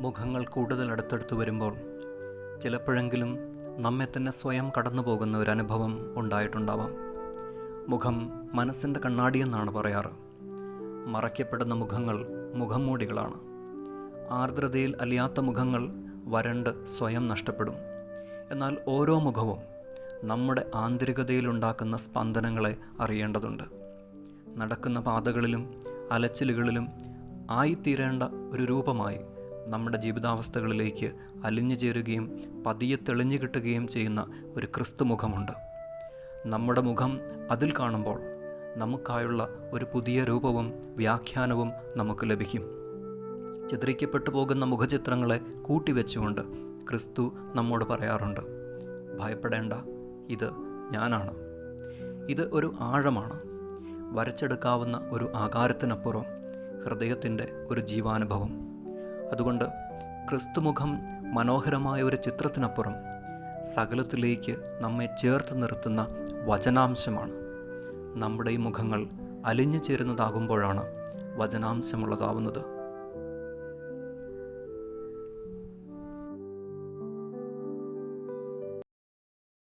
മുഖങ്ങൾ കൂടുതൽ അടുത്തടുത്ത് വരുമ്പോൾ ചിലപ്പോഴെങ്കിലും നമ്മെ തന്നെ സ്വയം കടന്നു പോകുന്ന ഒരു അനുഭവം ഉണ്ടായിട്ടുണ്ടാവാം. മുഖം മനസ്സിൻ്റെ കണ്ണാടിയെന്നാണ് പറയാറ്. മറയ്ക്കപ്പെടുന്ന മുഖങ്ങൾ മുഖംമൂടികളാണ്. ആർദ്രതയിൽ അലിയാത്ത മുഖങ്ങൾ വരണ്ട് സ്വയം നഷ്ടപ്പെടും. എന്നാൽ ഓരോ മുഖവും നമ്മുടെ ആന്തരികതയിലുണ്ടാക്കുന്ന സ്പന്ദനങ്ങളെ അറിയേണ്ടതുണ്ട്. നടക്കുന്ന പാതകളിലും അലച്ചിലുകളിലും ആയിത്തീരേണ്ട ഒരു രൂപമായി നമ്മുടെ ജീവിതാവസ്ഥകളിലേക്ക് അലിഞ്ഞു ചേരുകയും പതിയെ തെളിഞ്ഞു കിട്ടുകയും ചെയ്യുന്ന ഒരു ക്രിസ്തുമുഖമുണ്ട്. നമ്മുടെ മുഖം അതിൽ കാണുമ്പോൾ നമുക്കായുള്ള ഒരു പുതിയ രൂപവും വ്യാഖ്യാനവും നമുക്ക് ലഭിക്കും. ചിത്രിക്കപ്പെട്ടു പോകുന്ന മുഖചിത്രങ്ങളെ കൂട്ടിവെച്ചുകൊണ്ട് ക്രിസ്തു നമ്മോട് പറയാറുണ്ട്, ഭയപ്പെടേണ്ട, ഇത് ഞാനാണ്. ഇത് ഒരു ആഴമാണ്. വരച്ചെടുക്കാവുന്ന ഒരു ആകാരത്തിനപ്പുറം ഹൃദയത്തിൻ്റെ ഒരു ജീവാനുഭവം. അതുകൊണ്ട് ക്രിസ്തുമുഖം മനോഹരമായ ഒരു ചിത്രത്തിനപ്പുറം സകലത്തിലേക്ക് നമ്മെ ചേർത്ത് നിർത്തുന്ന വചനാംശമാണ്. നമ്മുടെ ഈ മുഖങ്ങൾ അലിഞ്ഞു ചേരുന്നതാകുമ്പോഴാണ് വചനാംശമുള്ളതാവുന്നത്.